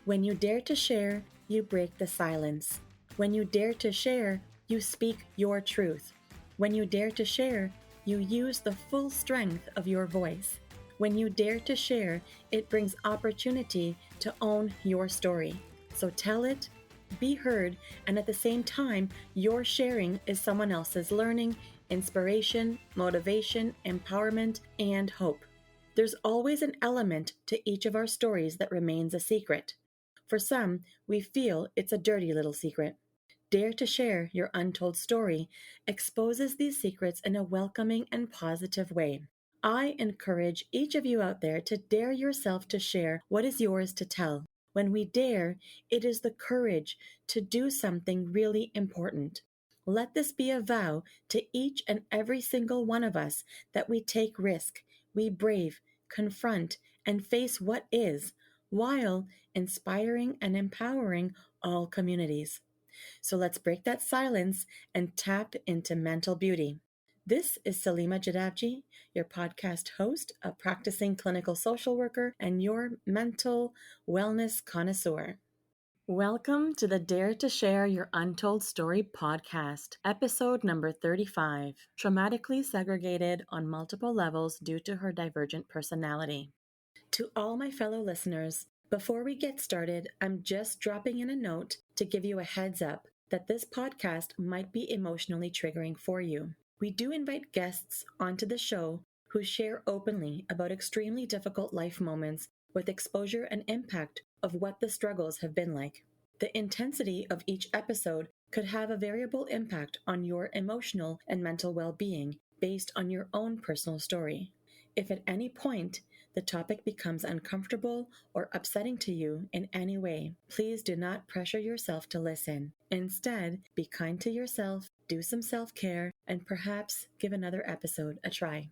When you dare to share, you break the silence. When you dare to share, you speak your truth. When you dare to share, you use the full strength of your voice. When you dare to share, it brings opportunity to own your story. So tell it, be heard, and at the same time, your sharing is someone else's learning, inspiration, motivation, empowerment, and hope. There's always an element to each of our stories that remains a secret. For some, we feel it's a dirty little secret. Dare to share your untold story exposes these secrets in a welcoming and positive way. I encourage each of you out there to dare yourself to share what is yours to tell. When we dare, it is the courage to do something really important. Let this be a vow to each and every single one of us that we take risk, we brave, confront, and face what is, while inspiring and empowering all communities. So let's break that silence and tap into mental beauty. This is Salima Jadavji, your podcast host, a practicing clinical social worker, and your mental wellness connoisseur. Welcome to the Dare to Share Your Untold Story podcast, episode number 35, Traumatically Segregated on Multiple Levels Due to Her Divergent Personality. To all my fellow listeners, before we get started, I'm just dropping in a note to give you a heads up that this podcast might be emotionally triggering for you. We do invite guests onto the show who share openly about extremely difficult life moments with exposure and impact of what the struggles have been like. The intensity of each episode could have a variable impact on your emotional and mental well-being based on your own personal story. If at any point the topic becomes uncomfortable or upsetting to you in any way, please do not pressure yourself to listen. Instead, be kind to yourself, do some self-care, and perhaps give another episode a try.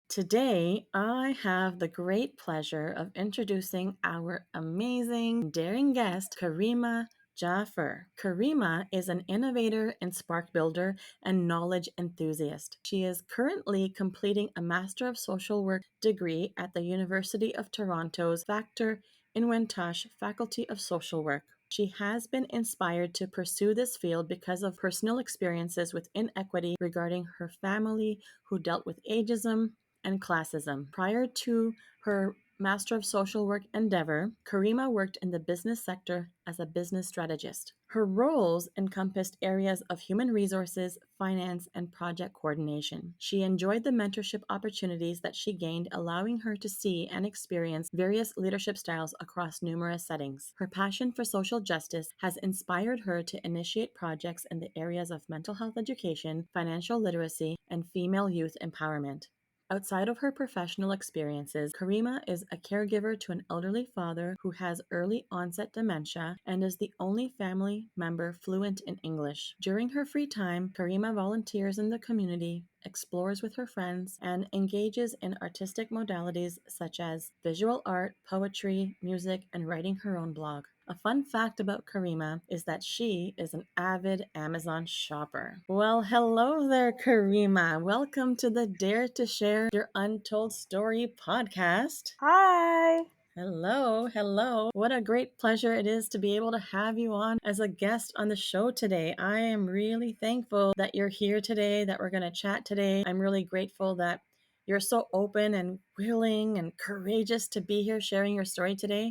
Today, I have the great pleasure of introducing our amazing, daring guest, Karima Jaffer. Karima is an innovator and spark builder and knowledge enthusiast. She is currently completing a Master of Social Work degree at the University of Toronto's Factor Inwentosh Faculty of Social Work. She has been inspired to pursue this field because of personal experiences with inequity regarding her family who dealt with ageism and classism. Prior to her Master of Social Work endeavor, Karima worked in the business sector as a business strategist. Her roles encompassed areas of human resources, finance, and project coordination. She enjoyed the mentorship opportunities that she gained, allowing her to see and experience various leadership styles across numerous settings. Her passion for social justice has inspired her to initiate projects in the areas of mental health education, financial literacy, and female youth empowerment. Outside of her professional experiences, Karima is a caregiver to an elderly father who has early onset dementia and is the only family member fluent in English. During her free time, Karima volunteers in the community, explores with her friends, and engages in artistic modalities such as visual art, poetry, music, and writing her own blog. A fun fact about Karima is that she is an avid Amazon shopper. Well, hello there, Karima. Welcome to the Dare to Share Your Untold Story podcast. Hi. Hello. What a great pleasure it is to be able to have you on as a guest on the show today. I am really thankful that you're here today, that we're going to chat today. I'm really grateful that you're so open and willing and courageous to be here sharing your story today.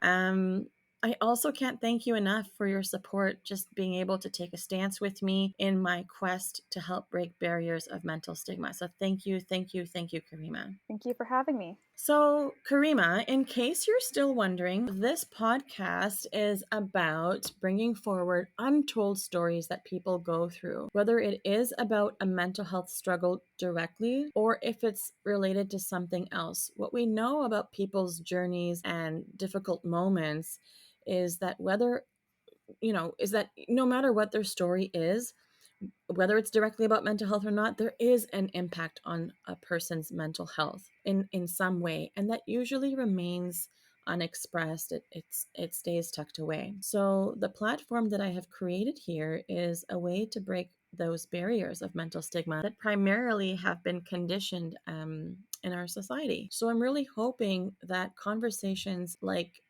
I also can't thank you enough for your support, just being able to take a stance with me in my quest to help break barriers of mental stigma. So thank you, Karima. Thank you for having me. So, Karima, in case you're still wondering, this podcast is about bringing forward untold stories that people go through, whether it is about a mental health struggle directly or if it's related to something else. What we know about people's journeys and difficult moments is that no matter what their story is, whether it's directly about mental health or not, there is an impact on a person's mental health in some way, and that usually remains unexpressed. It stays tucked away. So the platform that I have created here is a way to break those barriers of mental stigma that primarily have been conditioned in our society. So I'm really hoping that conversations like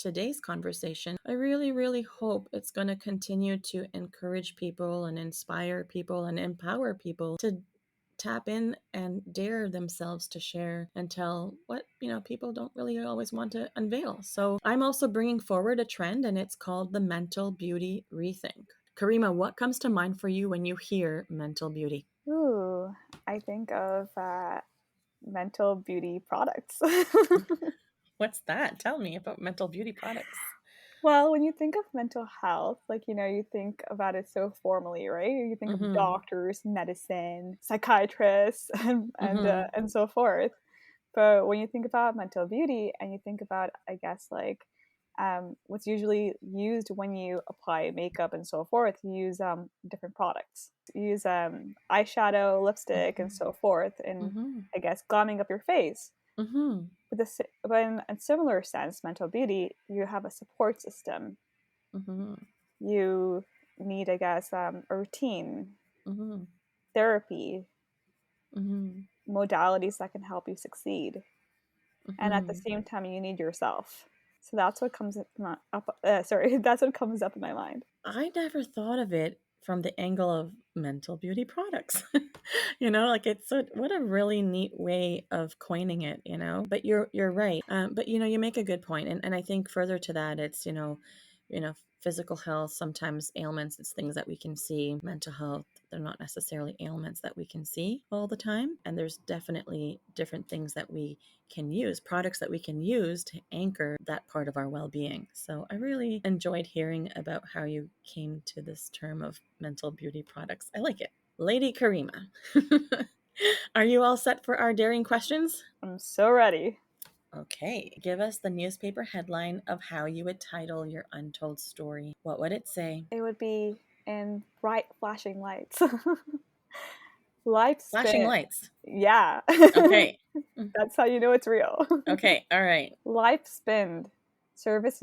today's conversation. I really, really hope it's going to continue to encourage people and inspire people and empower people to tap in and dare themselves to share and tell what, people don't really always want to unveil. So I'm also bringing forward a trend, and it's called the mental beauty rethink. Karima, what comes to mind for you when you hear mental beauty? Ooh, I think of mental beauty products. What's that? Tell me about mental beauty products. Well, when you think of mental health, you think about it so formally, right? You think of Mm-hmm. doctors, medicine, psychiatrists, Mm-hmm. and so forth. But when you think about mental beauty and you think about, I guess, what's usually used when you apply makeup and so forth, you use different products. You use eyeshadow, lipstick, and so forth, and Mm-hmm. I guess glamming up your face. Mm-hmm. But in a similar sense, mental beauty, you have a support system. Mm-hmm. You need, I guess, a routine, Mm-hmm. therapy, Mm-hmm. modalities that can help you succeed. And at the Mm-hmm. same time, you need yourself. So that's what comes up. Sorry, that's what comes up in my mind. I never thought of it from the angle of mental beauty products. Like what a really neat way of coining it. But you're right. But you make a good point, and I think further to that, it's physical health, sometimes ailments, it's things that we can see. Mental health, they're not necessarily ailments that we can see all the time, and there's definitely different things that we can use, products that we can use to anchor that part of our well-being. So I really enjoyed hearing about how you came to this term of mental beauty products. I like it. Lady Karima, are you all set for our daring questions? I'm so ready. Okay, give us the newspaper headline of how you would title your untold story. What would it say? It would be in bright flashing lights. Life Flashing spin. lights. Yeah. Okay. That's how you know it's real. Okay, all right. Life spin. Service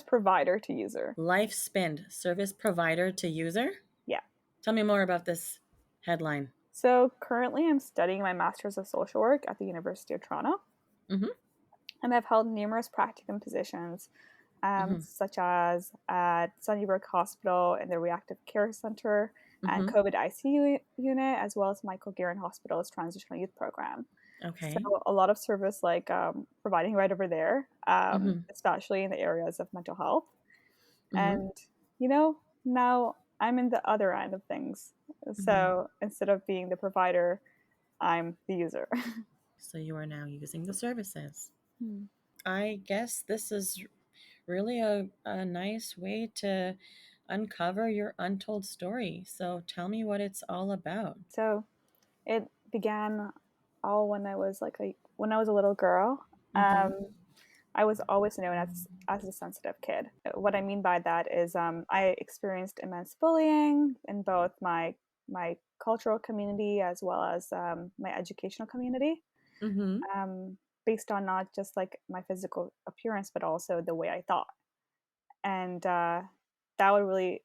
provider to user. Life spend, service provider to user? Yeah. Tell me more about this headline. So currently I'm studying my Master's of Social Work at the University of Toronto. Mm-hmm. And I've held numerous practicum positions, Mm-hmm. such as at Sunnybrook Hospital in the Reactive Care Center and Mm-hmm. COVID ICU unit, as well as Michael Garron Hospital's Transitional Youth Program. So Okay. a lot of service providing right over there, Mm-hmm. especially in the areas of mental health. Mm-hmm. And, you know, now I'm in the other end of things. Mm-hmm. So instead of being the provider, I'm the user. So you are now using the services. Hmm. I guess this is really a nice way to uncover your untold story. So tell me what it's all about. So it began all when I was when I was a little girl. Mm-hmm. I was always known as a sensitive kid. What I mean by that is I experienced immense bullying in both my cultural community as well as my educational community, Mm-hmm. based on not just like my physical appearance, but also the way I thought. And that would really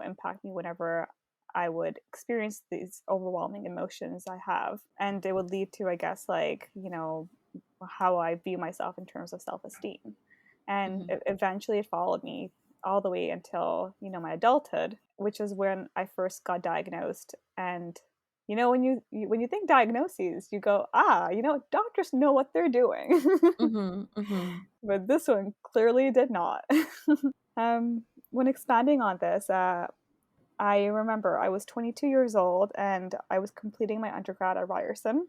impact me whenever I would experience these overwhelming emotions I have, and it would lead to, I guess, how I view myself in terms of self-esteem. And Mm-hmm. eventually it followed me all the way until my adulthood, which is when I first got diagnosed. And when you think diagnoses, you go, doctors know what they're doing. Mm-hmm. Mm-hmm. But this one clearly did not. When expanding on this, I remember I was 22 years old and I was completing my undergrad at Ryerson.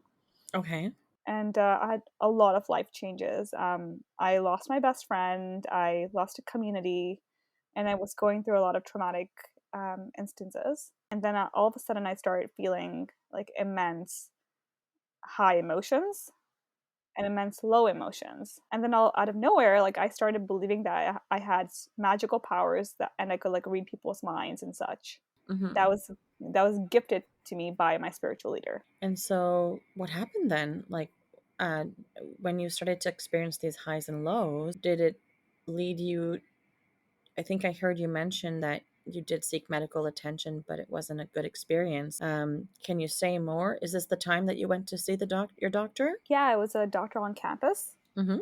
Okay. And I had a lot of life changes. I lost my best friend, I lost a community, and I was going through a lot of traumatic instances. And then all of a sudden, I started feeling like immense high emotions and immense low emotions. And then all out of nowhere, like I started believing that I had magical powers and I could like read people's minds and such. Mm-hmm. That was gifted to me by my spiritual leader. And so what happened then? Like, uh, when you started to experience these highs and lows, did it lead you? I think I heard you mention that you did seek medical attention, but it wasn't a good experience. Can you say more? Is this the time that you went to see your doctor? Yeah, I was a doctor on campus. Mm-hmm.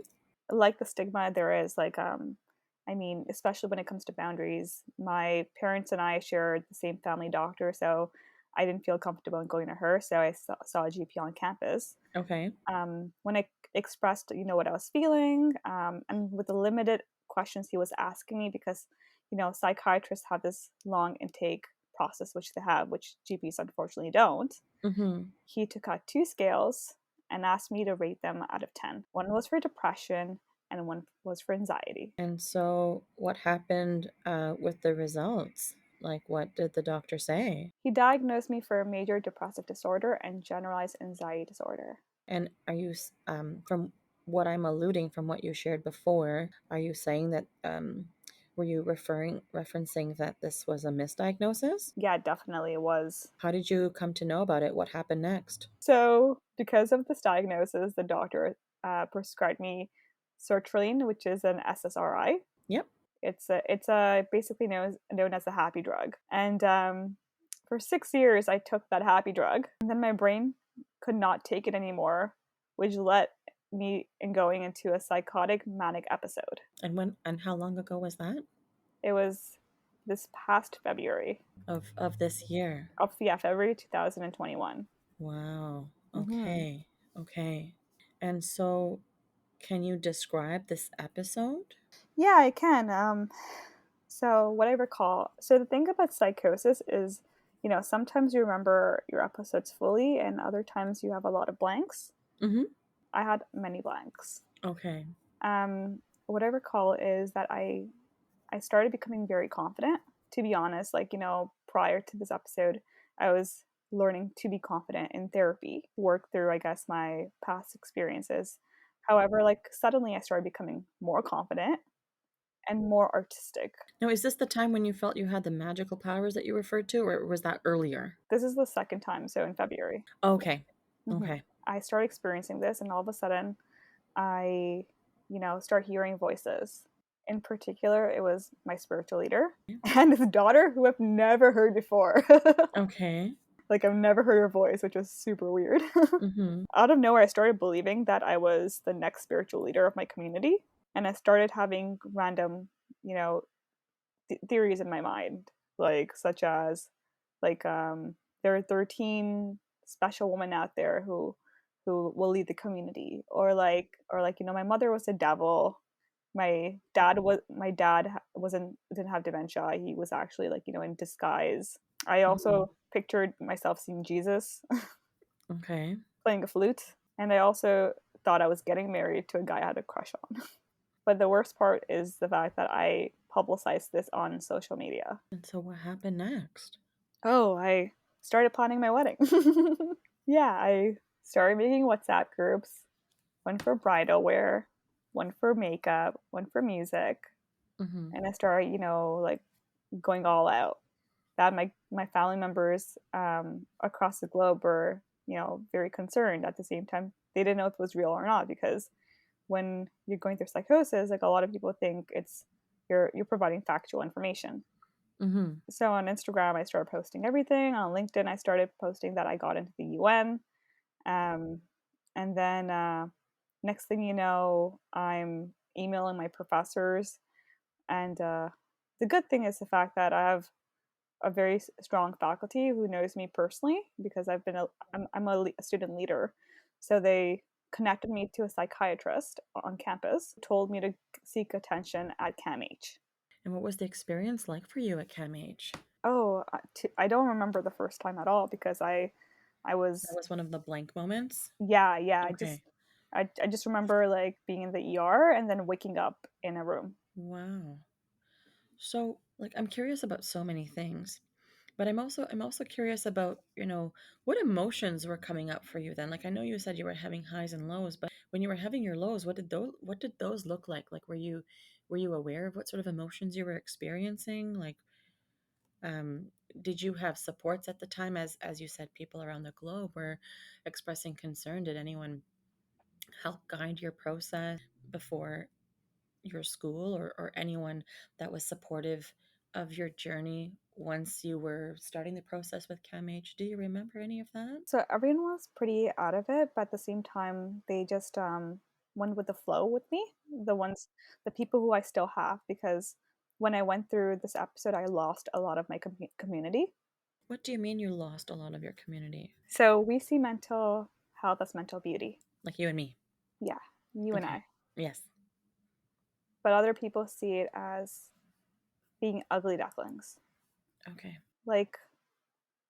like the stigma there is, like, I mean, especially when it comes to boundaries, my parents and I shared the same family doctor, so I didn't feel comfortable in going to her, so I saw a GP on campus. Okay. When I expressed, what I was feeling, and with the limited questions he was asking me, because, psychiatrists have this long intake process, which they have, which GPs unfortunately don't. Mm-hmm. He took out two scales and asked me to rate them out of 10. One was for depression and one was for anxiety. And so, what happened with the results? Like, what did the doctor say? He diagnosed me for major depressive disorder and generalized anxiety disorder. And are you, from what I'm alluding from what you shared before, are you saying that, were you referencing that this was a misdiagnosis? Yeah, definitely it was. How did you come to know about it? What happened next? So, because of this diagnosis, the doctor prescribed me sertraline, which is an SSRI. Yep. It's basically known as a happy drug. And for 6 years, I took that happy drug, and then my brain could not take it anymore, which led me in going into a psychotic manic episode. And how long ago was that? It was this past February Of this year. of yeah, February 2021. Wow. Hmm. Okay. Okay. And so, can you describe this episode? Yeah, I can. So what I recall, so the thing about psychosis is, sometimes you remember your episodes fully, and other times you have a lot of blanks. Mm-hmm. I had many blanks. Okay. What I recall is that I started becoming very confident. To be honest, like, prior to this episode, I was learning to be confident in therapy, work through, I guess, my past experiences. However, like, suddenly I started becoming more confident and more artistic. Now, is this the time when you felt you had the magical powers that you referred to, or was that earlier? This is the second time, so in February. Okay. Mhm. Okay. I started experiencing this, and all of a sudden, I, start hearing voices. In particular, it was my spiritual leader and his daughter, who I've never heard before. Okay. Like, I've never heard her voice, which was super weird. Mm-hmm. Out of nowhere, I started believing that I was the next spiritual leader of my community, and I started having random, you know, theories in my mind, like such as, like, there are 13 special women out there who will lead the community, or like, my mother was a devil. My dad wasn't didn't have dementia. He was actually, like, in disguise. I Mm-hmm. also pictured myself seeing Jesus Okay. playing a flute, and I also thought I was getting married to a guy I had a crush on. But the worst part is the fact that I publicized this on social media. And so, what happened next? Oh, I started planning my wedding. Yeah, I started making WhatsApp groups, one for bridal wear, one for makeup, one for music, Mm-hmm. and I started, like, going all out. That my family members across the globe were, very concerned. At the same time, they didn't know if it was real or not, because when you're going through psychosis, like, a lot of people think it's you're providing factual information. Mm-hmm. So on Instagram, I started posting everything. On LinkedIn, I started posting that I got into the UN. Um, and then next thing you know, I'm emailing my professors. And the good thing is the fact that I have a very strong faculty who knows me personally, because I'm a student leader. So they connected me to a psychiatrist on campus, told me to seek attention at CAMH. And what was the experience like for you at CAMH? Oh, I don't remember the first time at all, because I That was, was one of the blank moments. yeah, yeah. Okay. I just remember, like, being in the ER and then waking up in a room. Wow. So, like, I'm curious about so many things, but I'm also curious about, what emotions were coming up for you then? Like, I know you said you were having highs and lows, but when you were having your lows, what did those look like? Like, were you aware of what sort of emotions you were experiencing? Like, um, did you have supports at the time, as you said, people around the globe were expressing concern? Did anyone help guide your process before your school, or anyone that was supportive of your journey once you were starting the process with CAMH? Do you remember any of that? So everyone was pretty out of it, but at the same time, they just went with the flow with me, the people who I still have, because when I went through this episode, I lost a lot of my community. What do you mean you lost a lot of your community? So we see mental health as mental beauty. Like you and me. Yeah, you and Okay. I. Yes. But other people see it as being ugly ducklings. Okay. Like,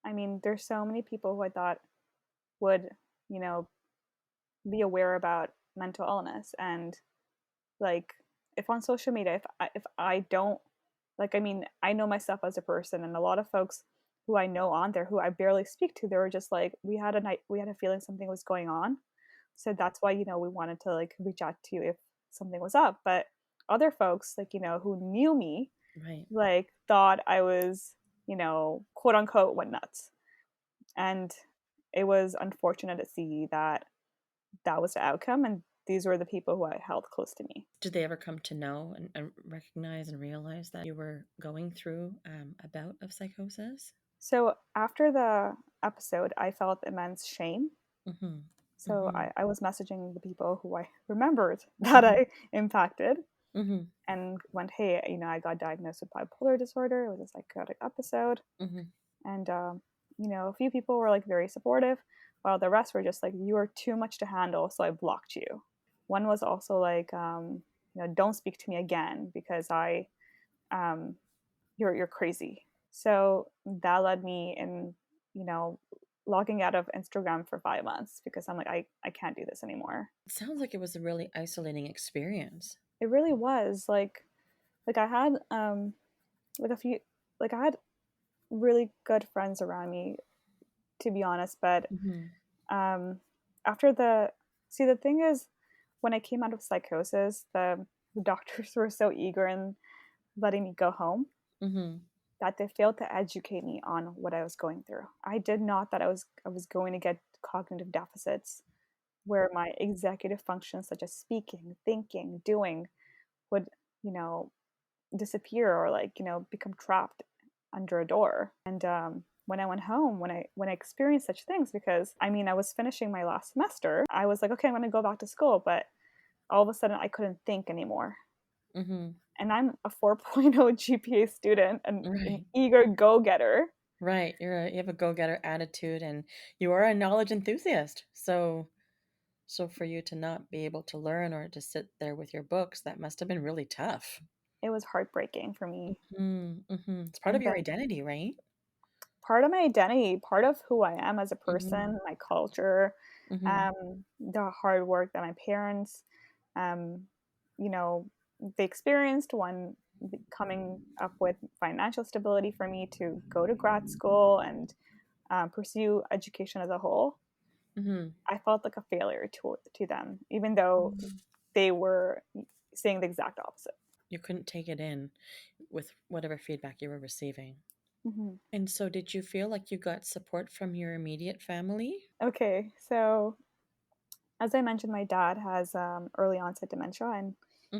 I mean, there's so many people who I thought would, you know, be aware about mental illness, and like, if on social media, if I don't, like, I mean, I know myself as a person, and a lot of folks who I know on there who I barely speak to, they were just like, we had a feeling something was going on, so that's why, we wanted to like reach out to you if something was up. But other folks, like, who knew me, Right. like, thought I was, quote unquote, went nuts. And it was unfortunate to see that that was the outcome, and these were the people who I held close to me. Did they ever come to know and recognize and realize that you were going through a bout of psychosis? So after the episode, I felt immense shame. Mm-hmm. So Mm-hmm. I was messaging the people who I remembered that Mm-hmm. I impacted, Mm-hmm. and went, hey, I got diagnosed with bipolar disorder. It was a psychotic episode. Mm-hmm. And, a few people were like very supportive, while the rest were just like, you are too much to handle. So I blocked you. One was also like, don't speak to me again because um, you're crazy. So that led me in, you know, logging out of Instagram for 5 months because I'm like, I can't do this anymore. It sounds like it was a really isolating experience. It really was like I had like a few like I had really good friends around me, to be honest, but Mm-hmm. um after the thing is, when I came out of psychosis, the doctors were so eager in letting me go home Mm-hmm. that they failed to educate me on what I was going through. I did not that I was going to get cognitive deficits where my executive functions such as speaking, thinking, doing would, you know, disappear or like, become trapped under a door. And when I went home, when I experienced such things, because I mean, I was finishing my last semester, I was like, okay, I'm going to go back to school, but all of a sudden I couldn't think anymore. Mm-hmm. And I'm a 4.0 GPA student and an Right. eager go-getter. Right. You have a go-getter attitude and you are a knowledge enthusiast. So for you to not be able to learn or to sit there with your books, that must have been really tough. It was heartbreaking for me. Mm-hmm. Mm-hmm. It's part of And your then identity, right? part of my identity, part of who I am as a Mm-hmm. person, my culture, Mm-hmm. the hard work that my parents, um, you know, they experienced when coming up with financial stability for me to go to grad school and pursue education as a whole. Mm-hmm. I felt like a failure to them, even though they were saying the exact opposite. You couldn't take it in with whatever feedback you were receiving. Hmm. And so, did you feel like you got support from your immediate family? Okay, so as I mentioned, my dad has early onset dementia, and Mm-hmm.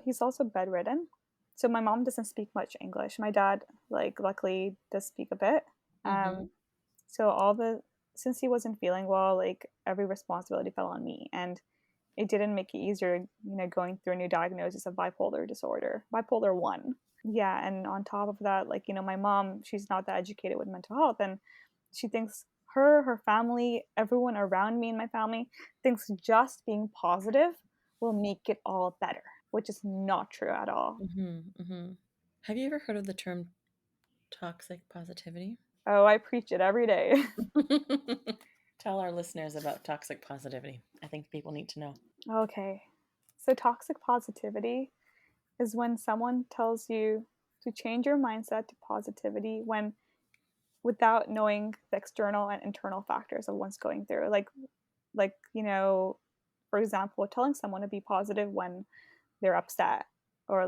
he's also bedridden. So my mom doesn't speak much English. My dad, like, luckily does speak a bit. Mm-hmm. Um, so all the since he wasn't feeling well, like every responsibility fell on me, and it didn't make it easier, going through a new diagnosis of bipolar disorder, bipolar one. Yeah, and on top of that, like, my mom, she's not that educated with mental health, and she thinks her family, everyone around me and my family thinks just being positive will make it all better, which is not true at all. Mm-hmm. Mm-hmm. Have you ever heard of the term toxic positivity? Oh, I preach it every day. Tell our listeners about toxic positivity. I think people need to know. Okay. So toxic positivity is when someone tells you to change your mindset to positivity when without knowing the external and internal factors of what's going through. Like, for example, telling someone to be positive when they're upset or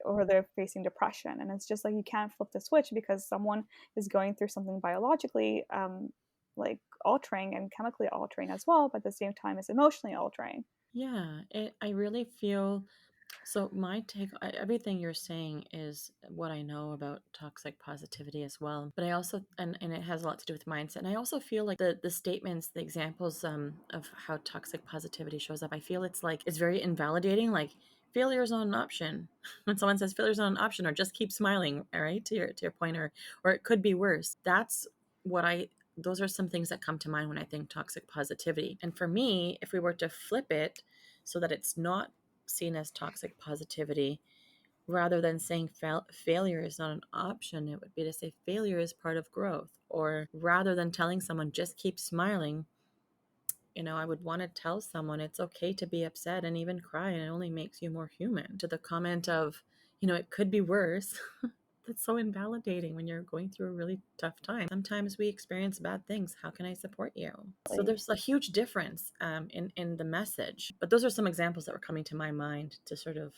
or they're facing depression, and it's just like you can't flip the switch because someone is going through something biologically like altering and chemically altering as well, but at the same time it's emotionally altering. Yeah, I really feel So my take, everything you're saying is what I know about toxic positivity as well. But I also, and it has a lot to do with mindset. And I also feel like the statements, the examples of how toxic positivity shows up, I feel it's very invalidating. Like failure is not an option. When someone says failure is not an option, or just keep smiling, all right, to your point, or it could be worse. Those are some things that come to mind when I think toxic positivity. And for me, if we were to flip it so that it's not seen as toxic positivity, rather than saying failure is not an option, it would be to say failure is part of growth. Or rather than telling someone just keep smiling, I would want to tell someone it's okay to be upset and even cry, and it only makes you more human. To the comment of, it could be worse. That's so invalidating when you're going through a really tough time. Sometimes we experience bad things. How can I support you? So there's a huge difference in the message. But those are some examples that were coming to my mind to sort of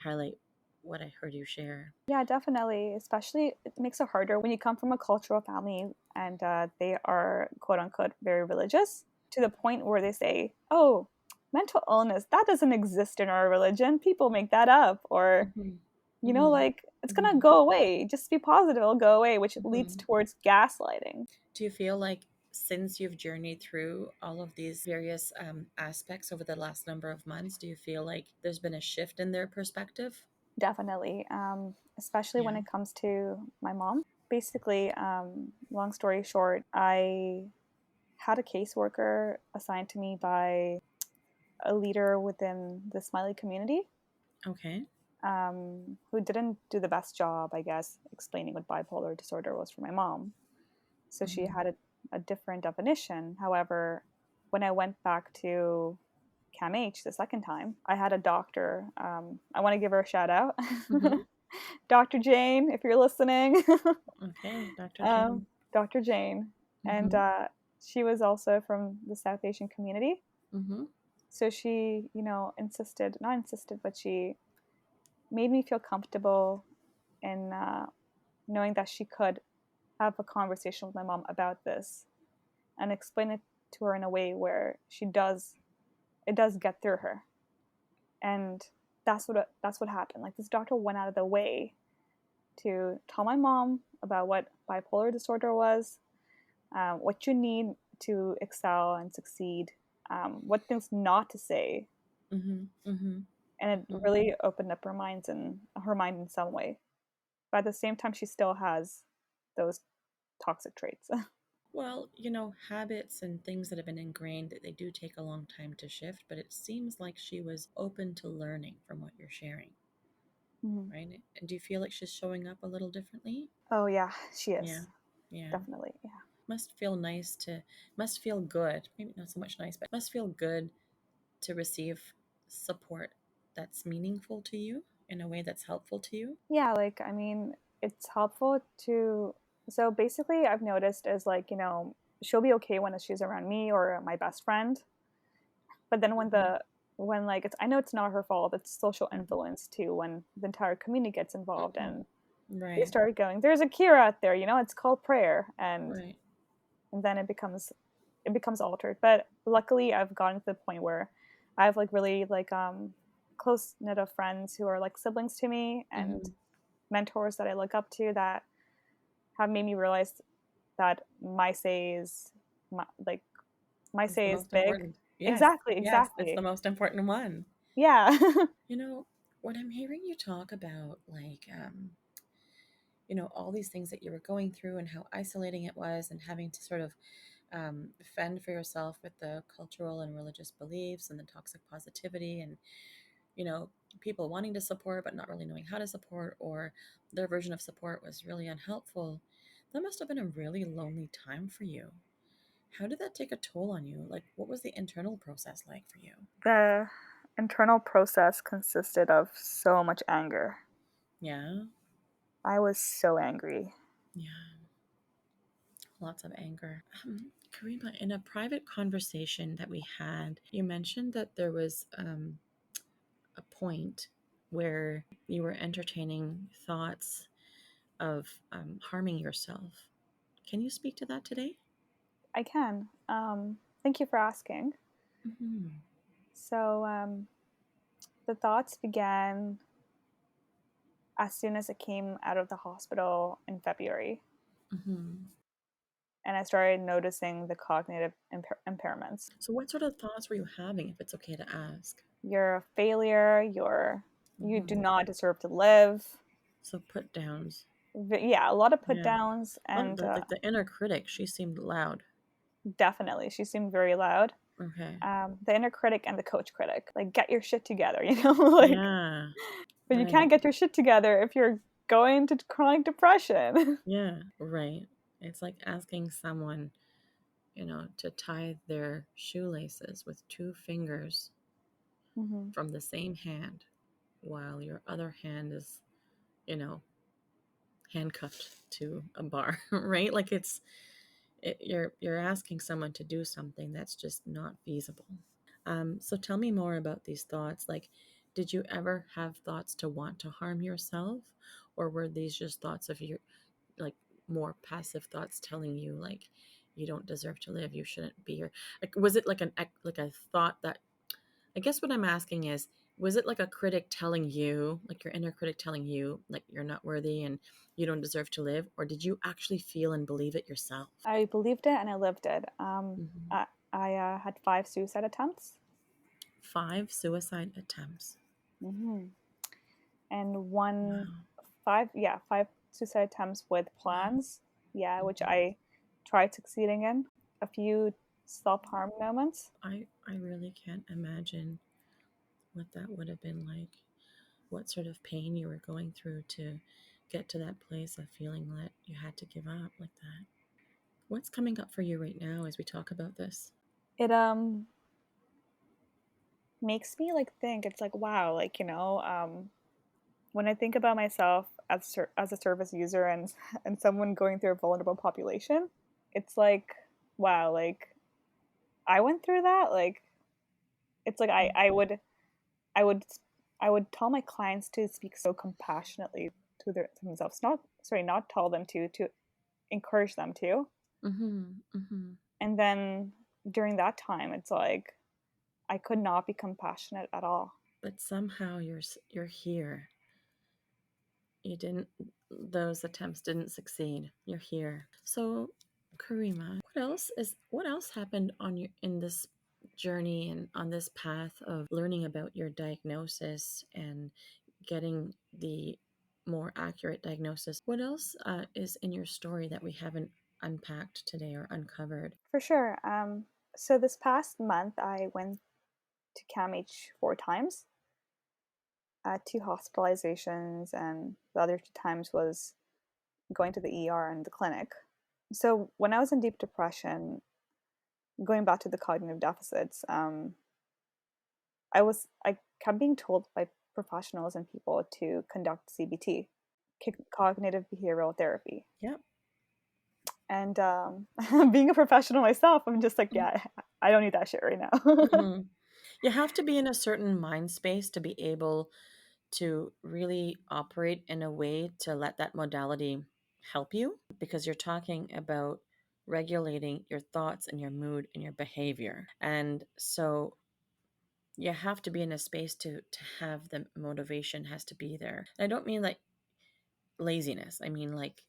highlight what I heard you share. Yeah, definitely. Especially, it makes it harder when you come from a cultural family and they are quote unquote very religious to the point where they say, oh, mental illness, that doesn't exist in our religion. People make that up. Or, Mm-hmm. like, it's going to go away. Just be positive, it'll go away, which leads Mm-hmm. towards gaslighting. Do you feel like since you've journeyed through all of these various aspects over the last number of months, do you feel like there's been a shift in their perspective? Definitely. Especially when Yeah. it comes to my mom. Basically, long story short, I had a caseworker assigned to me by a leader within the Smiley community, Okay. who didn't do the best job, I guess, explaining what bipolar disorder was for my mom. So she Mm-hmm. had a different definition. However, when I went back to CAMH the second time, I had a doctor. I want to give her a shout out. Mm-hmm. Dr. Jane, if you're listening. Okay, Dr. um, Jane. Dr. Jane. And Mm-hmm. she was also from the South Asian community. Mm-hmm. So she, not insisted, but she made me feel comfortable in knowing that she could have a conversation with my mom about this and explain it to her in a way where it does get through her. And that's what happened. Like, this doctor went out of the way to tell my mom about what bipolar disorder was, what you need to excel and succeed, what things not to say, Mm-hmm. Mm-hmm. and it Mm-hmm. really opened up her mind in some way. But at the same time, she still has those toxic traits. Well, habits and things that have been ingrained, that they do take a long time to shift, but it seems like she was open to learning from what you're sharing, Mhm. right? And do you feel like she's showing up a little differently? Oh yeah, she Yeah. is Yeah. definitely. Yeah. Must feel good, maybe not so much nice, but must feel good to receive support that's meaningful to you in a way that's helpful to you. Yeah, like, I mean, it's helpful to. So basically, I've noticed is like, she'll be okay when she's around me or my best friend. But then Mm-hmm. when like, I know it's not her fault. It's social Mm-hmm. influence too. When the entire community gets involved and they Right. start going, "There's a cure out there. It's called prayer," Right. and then it becomes altered. But luckily, I've gotten to the point where I have like really like close knit of friends who are like siblings to me and Mm-hmm. mentors that I look up to that have made me realize that like my It's the say is most big. important. Yes. Exactly, Yes. It's the exactly. most important one. Yeah. You know, when I'm hearing you talk about all these things that you were going through and how isolating it was and having to sort of fend for yourself with the cultural and religious beliefs and the toxic positivity and, you know, people wanting to support but not really knowing how to support, or their version of support was really unhelpful. That must have been a really lonely time for you. How did that take a toll on you? Like, what was the internal process like for you? The internal process consisted of so much anger. Yeah. I was so angry. Yeah. Lots of anger. Karima, in a private conversation that we had, you mentioned that there was a point where you were entertaining thoughts of harming yourself. Can you speak to that today? I can. Thank you for asking. Mm-hmm. So, The thoughts began as soon as I came out of the hospital in February. Mm-hmm. And I started noticing the cognitive impairments. So what sort of thoughts were you having, if it's okay to ask? You're a failure. You do Mm-hmm. not deserve to live. So put downs. Yeah, a lot of put Yeah. downs, Oh, and the inner critic, she seemed loud. definitely she seemed very loud. Okay. The inner critic and the coach critic, like, get your shit together, you know, like, Yeah. but you Right. can't get your shit together if you're going to chronic depression. Yeah. Right. It's like asking someone, to tie their shoelaces with two fingers Mm-hmm. from the same hand while your other hand is, you know, handcuffed to a bar, right? Like you're asking someone to do something that's just not feasible. So tell me more about these thoughts. Like, did you ever have thoughts to want to harm yourself, or were these just thoughts of your, like, more passive thoughts telling you like you don't deserve to live, you shouldn't be here? Like, was it like a thought that, I guess what I'm asking is, was it like a critic telling you, like your inner critic telling you, like you're not worthy and you don't deserve to live, or did you actually feel and believe it yourself? I believed it and I lived it. Hmm. I had 5 suicide attempts. 5 suicide attempts. Mm-hmm. And one Wow. five yeah 5 suicide attempts with Wow. plans, yeah, which Mhm. I tried succeeding in. A few self-harm moments. I really can't imagine what that would have been like, what sort of pain you were going through to get to that place of feeling that you had to give up like that. What's coming up for you right now as we talk about this? It makes me like think, it's like, wow, like, when I think about myself as a service user and someone going through a vulnerable population, it's like, wow, like, I went through that. Like, it's like I would I would tell my clients to speak so compassionately to themselves. Not tell them to encourage them to. Mm-hmm. Mm-hmm. And then during that time, it's like I could not be compassionate at all. But somehow you're here. You didn't, those attempts didn't succeed. You're here. So, Karima, what else happened on your in this journey and on this path of learning about your diagnosis and getting the more accurate diagnosis? What else is in your story that we haven't unpacked today or uncovered? For sure. So this past month, I went to CAMH 4 times, 2 hospitalizations, and the other 2 times was going to the ER and the clinic. So when I was in deep depression, going back to the cognitive deficits, I kept being told by professionals and people to conduct CBT, cognitive behavioral therapy. Yep. And being a professional myself, I'm just like, yeah, I don't need that shit right now. Mm-hmm. You have to be in a certain mind space to be able to really operate in a way to let that modality help you, because you're talking about regulating your thoughts and your mood and your behavior. And so you have to be in a space to have the motivation has to be there. And I don't mean like laziness. I mean, like,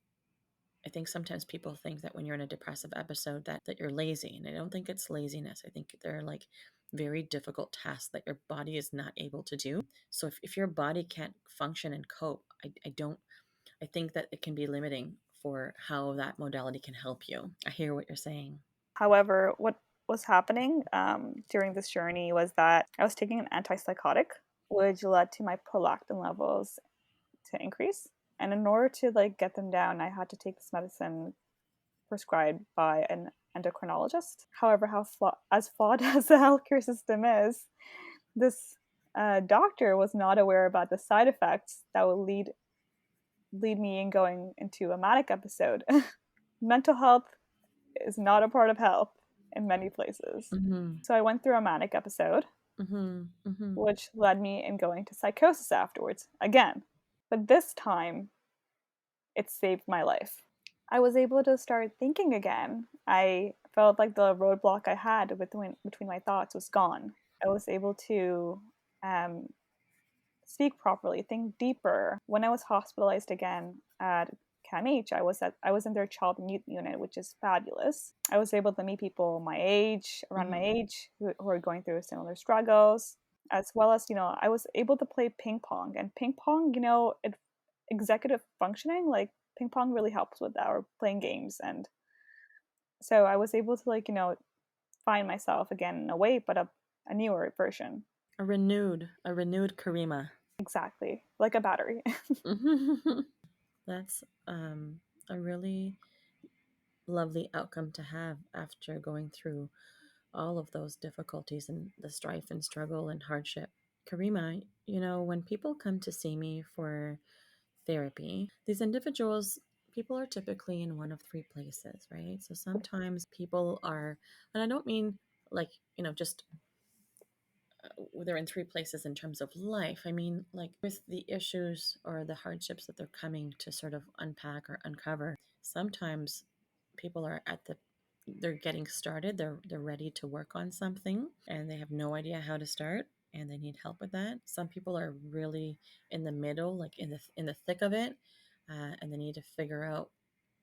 I think sometimes people think that when you're in a depressive episode that you're lazy. And I don't think it's laziness. I think they're like very difficult tasks that your body is not able to do. So if your body can't function and cope, I think that it can be limiting for how that modality can help you. I hear what you're saying. However, what was happening during this journey was that I was taking an antipsychotic, which led to my prolactin levels to increase. And in order to like get them down, I had to take this medicine prescribed by an endocrinologist. However, as flawed as the healthcare system is, this doctor was not aware about the side effects that would lead me in going into a manic episode. Mental health is not a part of health in many places. Mm-hmm. So I went through a manic episode, Mm-hmm. Mm-hmm. which led me in going to psychosis afterwards again. But this time, it saved my life. I was able to start thinking again. I felt like the roadblock I had between my thoughts was gone. I was able to um, speak properly, think deeper. When I was hospitalized again at CAMH, I was in their child and youth unit, which is fabulous. I was able to meet people my age, around my Mm-hmm. age, who are going through similar struggles, as well as, I was able to play ping pong. And ping pong, executive functioning, like ping pong really helps with that, or playing games. And so I was able to, like, find myself again in a way, but a newer version. A renewed Karima. Exactly. Like a battery. That's a really lovely outcome to have after going through all of those difficulties and the strife and struggle and hardship. Karima, when people come to see me for therapy, these individuals, people are typically in one of three places, right? So sometimes people are, and I don't mean like, just they're in three places in terms of life. I mean, like with the issues or the hardships that they're coming to sort of unpack or uncover, sometimes people are they're getting started, they're ready to work on something and they have no idea how to start and they need help with that. Some people are really in the middle, like in the thick of it, and they need to figure out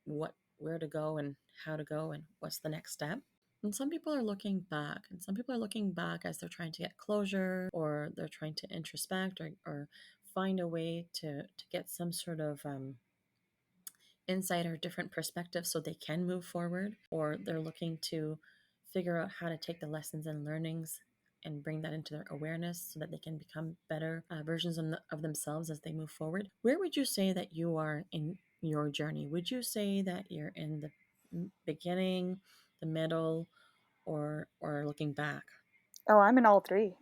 where to go and how to go and what's the next step. And some people are looking back, and some people are looking back as they're trying to get closure or they're trying to introspect or find a way to get some sort of insight or different perspective so they can move forward, or they're looking to figure out how to take the lessons and learnings and bring that into their awareness so that they can become better versions of themselves as they move forward. Where would you say that you are in your journey? Would you say that you're in the beginning, the middle, or looking back? Oh, I'm in all three.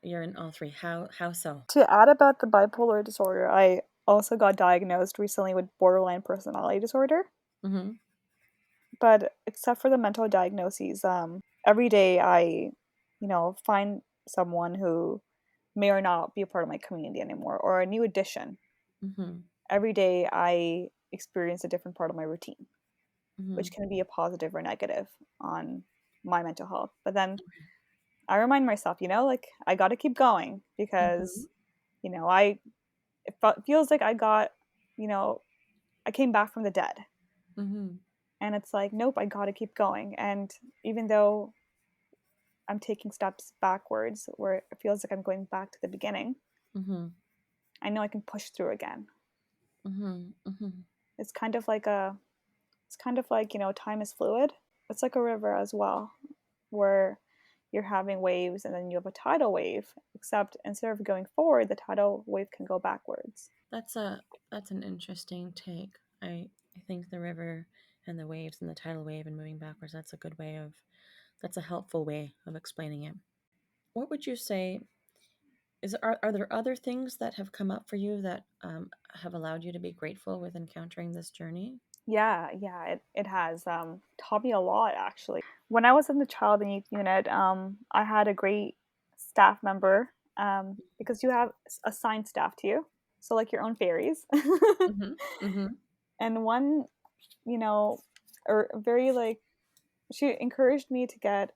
You're in all three. How so? To add about the bipolar disorder, I also got diagnosed recently with borderline personality disorder. Mm-hmm. But except for the mental diagnoses, every day I, find someone who may or not be a part of my community anymore, or a new addition. Mm-hmm. Every day I experience a different part of my routine, Mm-hmm. which can be a positive or negative on my mental health. But then I remind myself, like, I got to keep going Mm-hmm. because, I it feels like I came back from the dead. Mm-hmm. And it's like, nope, I got to keep going. And even though I'm taking steps backwards where it feels like I'm going back to the beginning, Mm-hmm. I know I can push through again. Mm-hmm. Mm-hmm. It's kind of like time is fluid. It's like a river as well, where you're having waves and then you have a tidal wave, except instead of going forward, the tidal wave can go backwards. That's an interesting take. I think the river and the waves and the tidal wave and moving backwards, that's a helpful way of explaining it. What would you say are there other things that have come up for you that have allowed you to be grateful with encountering this journey? Yeah, it has taught me a lot actually. When I was in the child and youth unit, I had a great staff member because you have assigned staff to you, so like your own fairies. Mm-hmm. Mm-hmm. And one, or very like, she encouraged me to get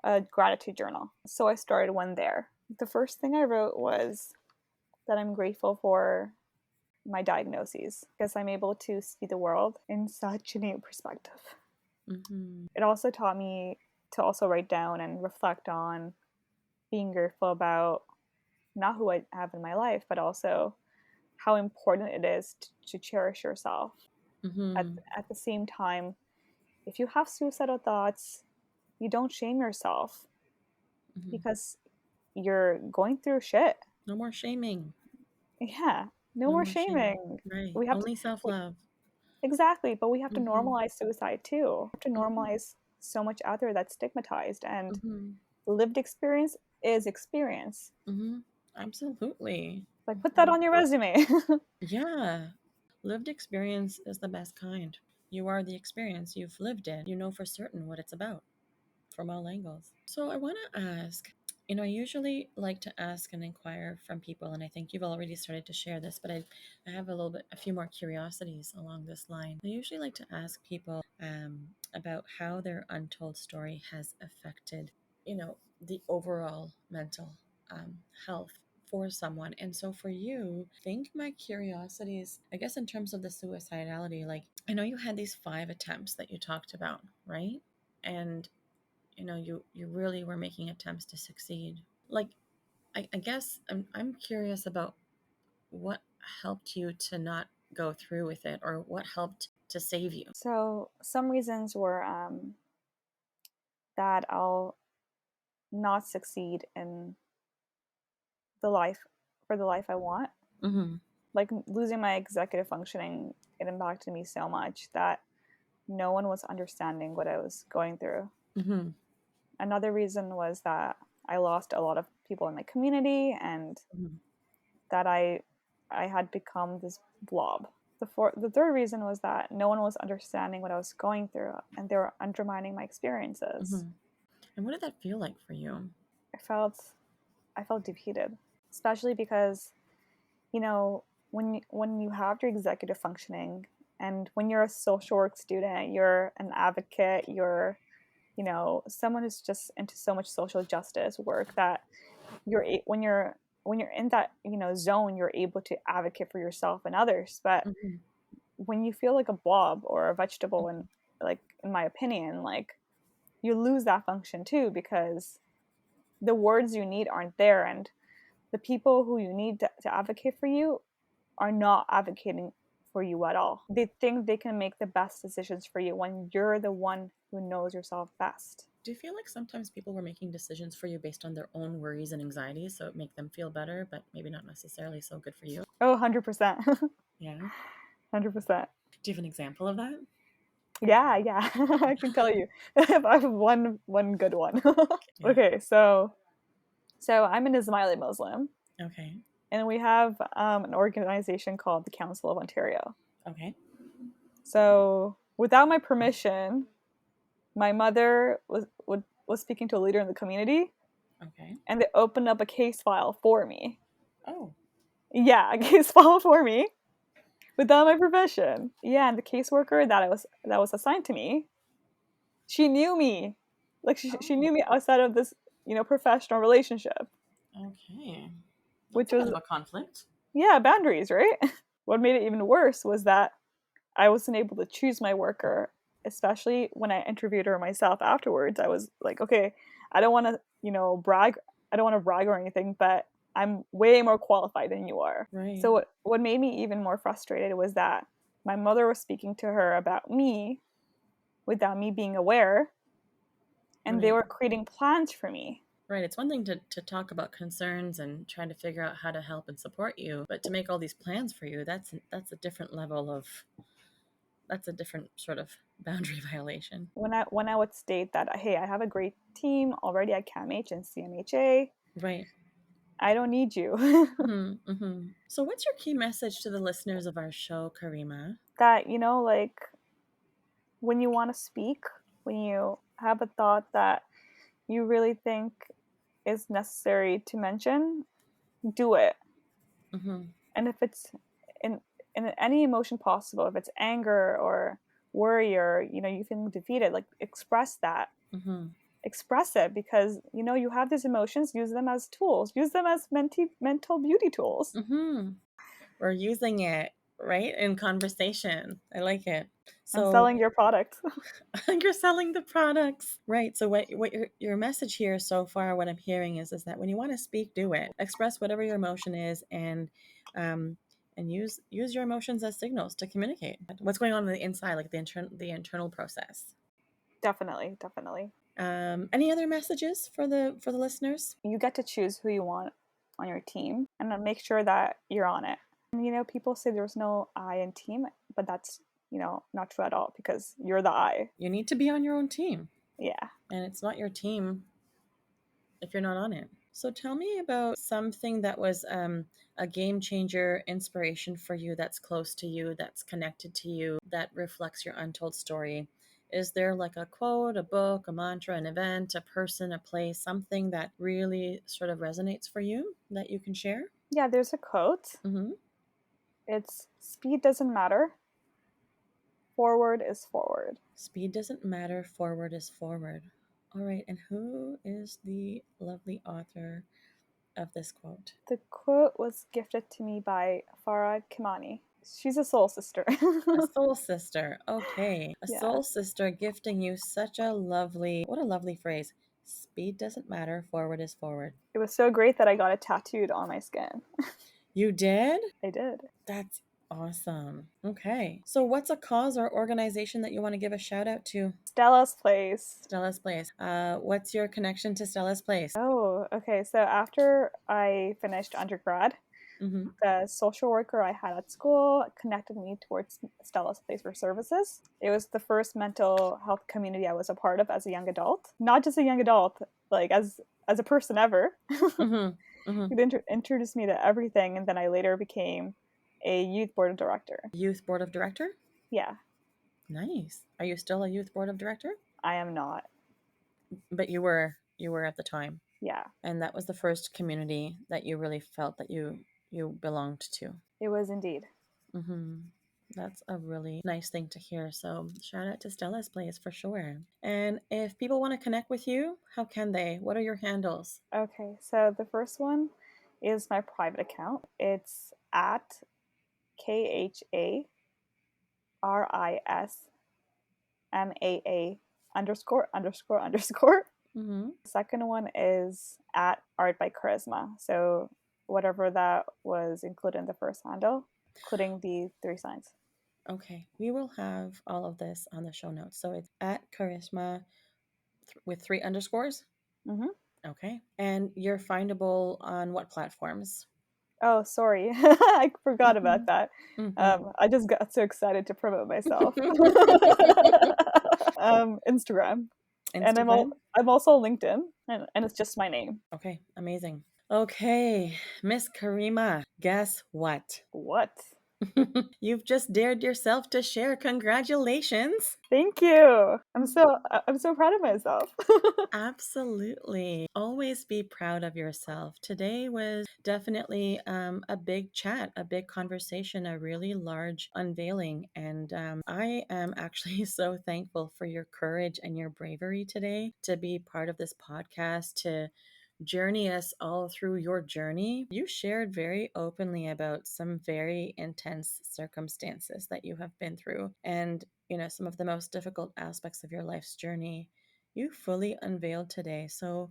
a gratitude journal. So I started one there. The first thing I wrote was that I'm grateful for my diagnoses because I'm able to see the world in such a new perspective. Mm-hmm. It also taught me to also write down and reflect on being grateful about not who I have in my life, but also how important it is to cherish yourself. At, Mm-hmm. at the same time, if you have suicidal thoughts, you don't shame yourself Mm-hmm. because you're going through shit. No more shaming. Yeah, no No more more shaming. shaming. Right. We have to Only self we, love. exactly, but we have to Mm-hmm. normalize suicide too. We have to Mm-hmm. normalize so much out there that's stigmatized, and Mm-hmm. lived experience is experience. Mm-hmm. Absolutely. Like, put that on your resume. Yeah. Lived experience is the best kind. You are the experience. You've lived it. You know for certain what it's about from all angles. So I want to ask, I usually like to ask and inquire from people, and I think you've already started to share this, but I have a few more curiosities along this line. I usually like to ask people about how their untold story has affected, the overall mental health for someone. And so for you, I think my curiosity is, I guess, in terms of the suicidality, like I know you had these 5 attempts that you talked about, right? And you really were making attempts to succeed. Like, I guess I'm curious about what helped you to not go through with it, or what helped to save you. So some reasons were that I'll not succeed in the life for the life I want. Mm-hmm. Like losing my executive functioning, it impacted me so much that no one was understanding what I was going through. Mm-hmm. Another reason was that I lost a lot of people in my community, and Mm-hmm. that I had become this blob. The third reason was that no one was understanding what I was going through, and they were undermining my experiences. Mm-hmm. And what did that feel like for you? I felt I felt defeated, especially because when you have your executive functioning, and when you're a social work student, you're an advocate, you're someone who's just into so much social justice work, that when you're in that zone, you're able to advocate for yourself and others. But Mm-hmm. when you feel like a blob or a vegetable, and like in my opinion, like you lose that function too, because the words you need aren't there, and the people who you need to advocate for you are not advocating for you at all. They think they can make the best decisions for you when you're the one who knows yourself best. Do you feel like sometimes people were making decisions for you based on their own worries and anxieties, so it make them feel better, but maybe not necessarily so good for you? Oh, 100%. Yeah. 100%. Do you have an example of that? Yeah. I can tell you. I have one good one. Yeah. Okay, so I'm an Ismaili Muslim, Okay. and we have an organization called the Council of Ontario. Okay. So without my permission, my mother was speaking to a leader in the community, Okay. and they opened up a case file for me. Oh. Yeah, a case file for me without my permission. Yeah, and the caseworker that was assigned to me, she knew me. Like she Oh. knew me outside of this, professional relationship, Okay. That's which a bit was, of a conflict. yeah, boundaries, right? What made it even worse was that I wasn't able to choose my worker, especially when I interviewed her myself afterwards. I was like, okay, I don't want to, brag. I don't want to brag or anything, but I'm way more qualified than you are. Right. So what made me even more frustrated was that my mother was speaking to her about me without me being aware, and they Right. were creating plans for me. Right. It's one thing to talk about concerns and trying to figure out how to help and support you, but to make all these plans for you, that's a different level of, that's a different sort of boundary violation. When I would state that, hey, I have a great team already at CAMH and CMHA, Right. I don't need you. Mm-hmm, mm-hmm. So, what's your key message to the listeners of our show, Karima? That, like when you want to speak, when you have a thought that you really think is necessary to mention, do it. Mm-hmm, And if it's in in any emotion possible, if it's anger or worry, or you feeling defeated, like express that. mm-hmm, Express it, because you have these emotions. Use them as tools. Use them as mental beauty tools. mm-hmm. We're using it right in conversation. I like it. And So, selling your product. you're selling the products, right? So what your message here so far, what I'm hearing is that when you want to speak, do it. Express whatever your emotion is, um, and use your emotions as signals to communicate what's going on the inside, like the internal process. Definitely. Any other messages for the listeners? You get to choose who you want on your team, and then make sure that you're on it. And people say there's no I in team, but that's not true at all, because you're the I. You need to be on your own team, Yeah. and it's not your team if you're not on it. So tell me about something that was a game changer inspiration for you, that's close to you, that's connected to you, that reflects your untold story. Is there like a quote, a book, a mantra, an event, a person, a place, something that really sort of resonates for you that you can share? Yeah, there's a quote. Mm-hmm. It's speed doesn't matter. Forward is forward. Speed doesn't matter, forward is forward. All right, and who is the lovely author of this quote? The quote was gifted to me by Farah Kimani. She's a soul sister. A soul sister. Okay. A Yeah. soul sister gifting you such a lovely, what a lovely phrase. Speed doesn't matter, forward is forward. It was so great that I got it tattooed on my skin. You did? I did. That's awesome. Okay. So, what's a cause or organization that you want to give a shout out to? Stella's Place. Stella's Place. What's your connection to Stella's Place? Oh, okay. So after I finished undergrad, Mm-hmm. the social worker I had at school connected me towards Stella's Place for Services. It was the first mental health community I was a part of as a young adult. Not just a young adult, like as a person ever. Mm-hmm. Mm-hmm. It introduced me to everything, and then I later became a youth board of director. Youth board of director? Yeah, Nice. Are you still a youth board of director? I am not. But you were at the time. Yeah, And that was the first community that you really felt that you belonged to. it was indeed. Mm-hmm. That's a really nice thing to hear. So shout out to Stella's Place for sure. And if people want to connect with you, how can they? What are your handles? Okay, so the first one is my private account. It's at KHARISMAA underscore underscore underscore. Mm-hmm. The second one is at Art by Charisma. So whatever that was included in the first handle, including the 3 signs. Okay, we will have all of this on the show notes. So it's at Karishma with 3 underscores. Mm-hmm. Okay, and you're findable on what platforms? Oh, sorry. I forgot about that. Mm-hmm. I just got so excited to promote myself. Instagram. And Instagram. I'm also on LinkedIn, and it's just my name. Okay, amazing. Okay, Miss Karima, guess what? What? You've just dared yourself to share. Congratulations. Thank you. I'm so proud of myself. Absolutely. Always be proud of yourself. Today was definitely a big chat, a big conversation, a really large unveiling. And I am actually so thankful for your courage and your bravery today to be part of this podcast, to journey us all through your journey. You shared very openly about some very intense circumstances that you have been through, and some of the most difficult aspects of your life's journey you fully unveiled today. So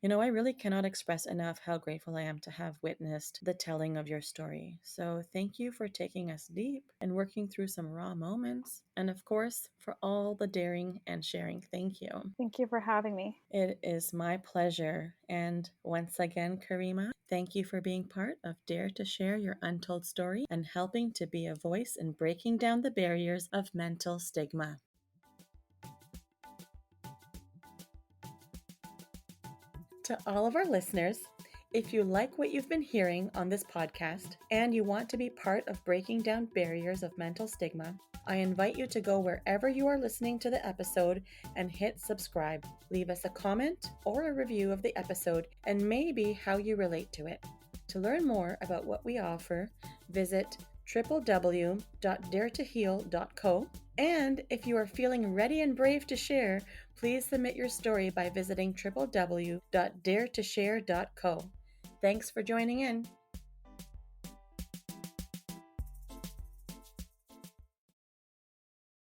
I really cannot express enough how grateful I am to have witnessed the telling of your story. So thank you for taking us deep and working through some raw moments. And of course, for all the daring and sharing. Thank you. Thank you for having me. It is my pleasure. And once again, Karima, thank you for being part of Dare to Share Your Untold Story and helping to be a voice in breaking down the barriers of mental stigma. To all of our listeners, if you like what you've been hearing on this podcast and you want to be part of breaking down barriers of mental stigma, I invite you to go wherever you are listening to the episode and hit subscribe. Leave us a comment or a review of the episode and maybe how you relate to it. To learn more about what we offer, visit www.daretoheal.co. And if you are feeling ready and brave to share, please submit your story by visiting www.daretoshare.co. Thanks for joining in.